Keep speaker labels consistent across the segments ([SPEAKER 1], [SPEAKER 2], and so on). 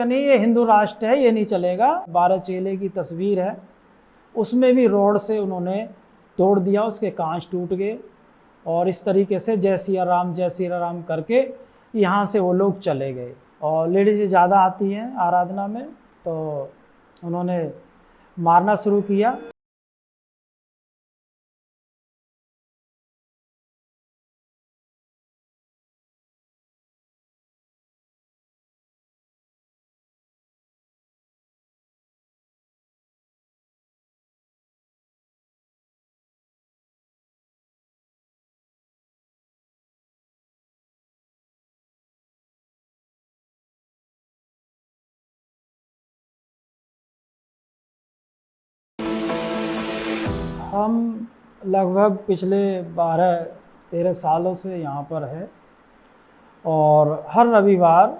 [SPEAKER 1] नहीं, ये हिंदू राष्ट्र है, ये नहीं चलेगा। 12 चेले की तस्वीर है, उसमें भी रोड से उन्होंने तोड़ दिया, उसके कांच टूट गए और इस तरीके से जय सिया राम करके यहाँ से वो लोग चले गए। और लेडीज़ ज़्यादा आती हैं आराधना में, तो उन्होंने मारना शुरू किया। हम लगभग पिछले 12-13 सालों से यहाँ पर है और हर रविवार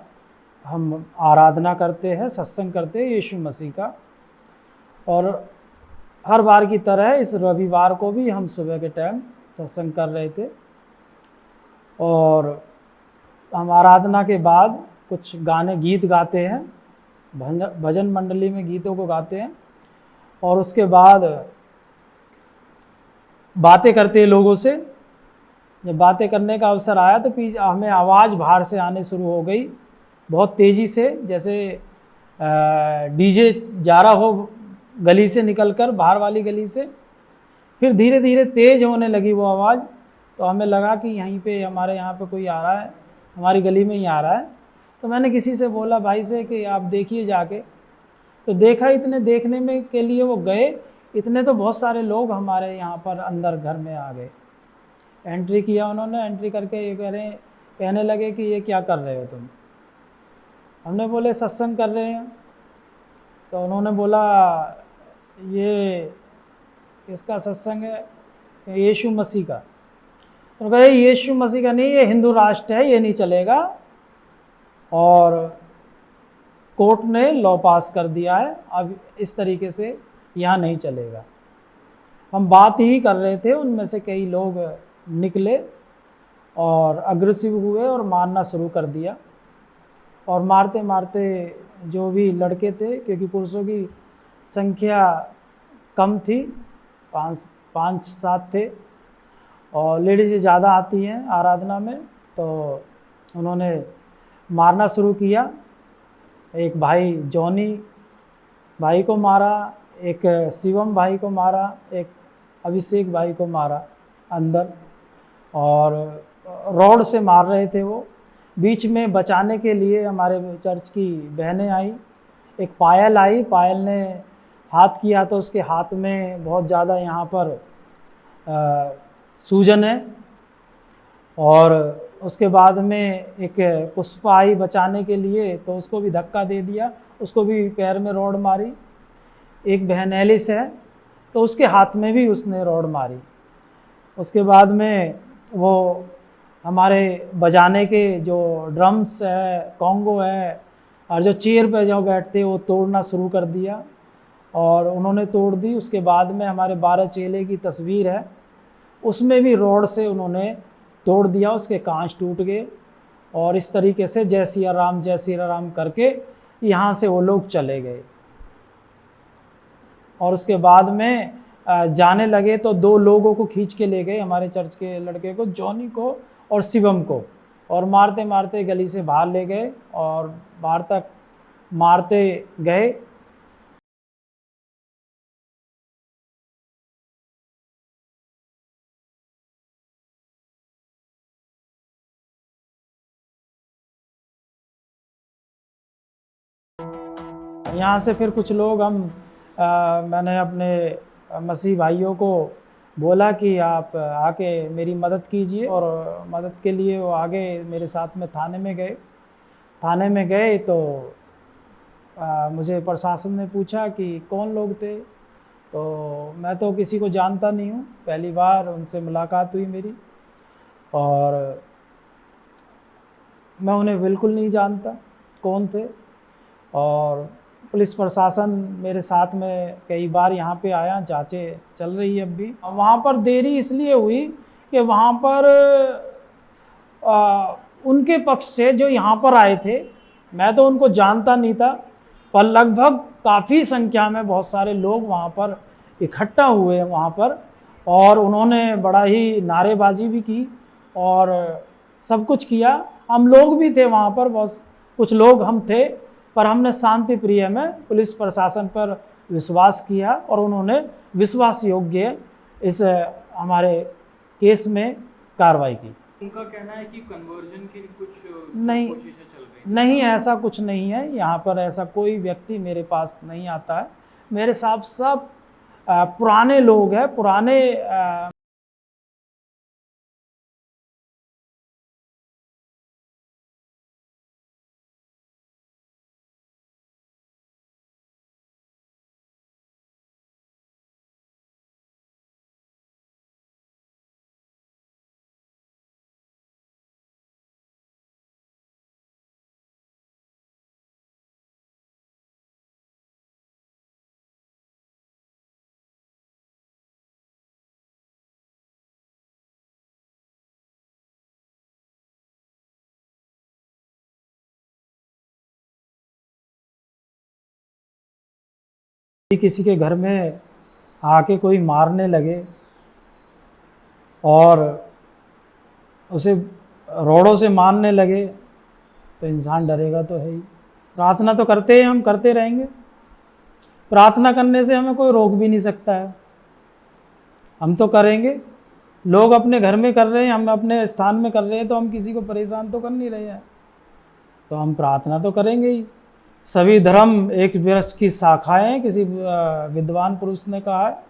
[SPEAKER 1] हम आराधना करते हैं, सत्संग करते हैं यीशु मसीह का। और हर बार की तरह इस रविवार को भी हम सुबह के टाइम सत्संग कर रहे थे और हम आराधना के बाद कुछ गीत गाते हैं, भजन मंडली में गीतों को गाते हैं और उसके बाद बातें करते हैं लोगों से। जब बातें करने का अवसर आया तो हमें आवाज़ बाहर से आने शुरू हो गई बहुत तेज़ी से, जैसे डीजे जा रहा हो गली से निकलकर, बाहर वाली गली से। फिर धीरे धीरे तेज़ होने लगी वो आवाज़, तो हमें लगा कि यहीं पे हमारे यहाँ पे कोई आ रहा है, हमारी गली में ही आ रहा है। तो मैंने किसी से बोला भाई से कि आप देखिए जाके। तो देखा, इतने देखने में के लिए वो गए, इतने तो बहुत सारे लोग हमारे यहाँ पर अंदर घर में आ गए। एंट्री किया उन्होंने, एंट्री करके ये कहने लगे कि ये क्या कर रहे हो तुम। हमने बोले सत्संग कर रहे हैं। तो उन्होंने बोला ये किसका सत्संग है? यीशु मसीह का। तो कहे यीशु मसीह का नहीं, ये हिंदू राष्ट्र है, ये नहीं चलेगा। और कोर्ट ने लॉ पास कर दिया है, अब इस तरीके से यहाँ नहीं चलेगा। हम बात ही कर रहे थे, उनमें से कई लोग निकले और अग्रेसिव हुए और मारना शुरू कर दिया। और मारते मारते जो भी लड़के थे, क्योंकि पुरुषों की संख्या कम थी, 5-7 थे और लेडीज़ ज़्यादा आती हैं आराधना में, तो उन्होंने मारना शुरू किया। एक भाई जॉनी भाई को मारा, एक शिवम भाई को मारा, एक अभिषेक भाई को मारा अंदर, और रॉड से मार रहे थे वो। बीच में बचाने के लिए हमारे चर्च की बहनें आई, एक पायल आई, पायल ने हाथ किया तो उसके हाथ में बहुत ज़्यादा यहाँ पर सूजन है। और उसके बाद में एक पुष्पा आई बचाने के लिए, तो उसको भी धक्का दे दिया, उसको भी पैर में रॉड मारी। एक बहन एलिस है, तो उसके हाथ में भी उसने रॉड मारी। उसके बाद में वो हमारे बजाने के जो ड्रम्स है, कॉन्गो है, और जो चेयर पे जो बैठते वो तोड़ना शुरू कर दिया और उन्होंने तोड़ दी। उसके बाद में हमारे 12 चेले की तस्वीर है, उसमें भी रोड से उन्होंने तोड़ दिया, उसके कांच टूट गए और इस तरीके से जय सिया राम करके यहाँ से वो लोग चले गए। और उसके बाद में जाने लगे तो 2 लोगों को खींच के ले गए, हमारे चर्च के लड़के को, जॉनी को और शिवम को, और मारते मारते गली से बाहर ले गए और बाहर तक मारते गए। यहाँ से फिर कुछ लोग मैंने अपने मसीह भाइयों को बोला कि आप आके मेरी मदद कीजिए, और मदद के लिए वो आगे मेरे साथ में थाने में गए। तो मुझे प्रशासन ने पूछा कि कौन लोग थे, तो मैं तो किसी को जानता नहीं हूँ, पहली बार उनसे मुलाकात हुई मेरी और मैं उन्हें बिल्कुल नहीं जानता कौन थे। और पुलिस प्रशासन मेरे साथ में कई बार यहाँ पे आया, जांचें चल रही है अब भी। वहाँ पर देरी इसलिए हुई कि वहाँ पर उनके पक्ष से जो यहाँ पर आए थे मैं तो उनको जानता नहीं था, पर लगभग काफ़ी संख्या में बहुत सारे लोग वहाँ पर इकट्ठा हुए वहाँ पर, और उन्होंने बड़ा ही नारेबाजी भी की और सब कुछ किया। हम लोग भी थे वहाँ पर, बहुत कुछ लोग हम थे, पर हमने शांति प्रिय में पुलिस प्रशासन पर विश्वास किया और उन्होंने विश्वास योग्य इस हमारे केस में कार्रवाई की।
[SPEAKER 2] उनका कहना है कि कन्वर्जन की कुछ
[SPEAKER 1] नहीं
[SPEAKER 2] कोशिशें चल रही
[SPEAKER 1] नहीं, ऐसा कुछ नहीं है। यहाँ पर ऐसा कोई व्यक्ति मेरे पास नहीं आता है। मेरे साथ सब पुराने लोग हैं, पुराने किसी के घर में आके कोई मारने लगे और उसे रोड़ों से मारने लगे तो इंसान डरेगा तो है ही। प्रार्थना तो करते हैं, हम करते रहेंगे। प्रार्थना करने से हमें कोई रोक भी नहीं सकता है, हम तो करेंगे। लोग अपने घर में कर रहे हैं, हम अपने स्थान में कर रहे हैं, तो हम किसी को परेशान तो कर नहीं रहे हैं, तो हम प्रार्थना तो करेंगे ही। सभी धर्म एक वृक्ष की शाखाएं, किसी विद्वान पुरुष ने कहा है।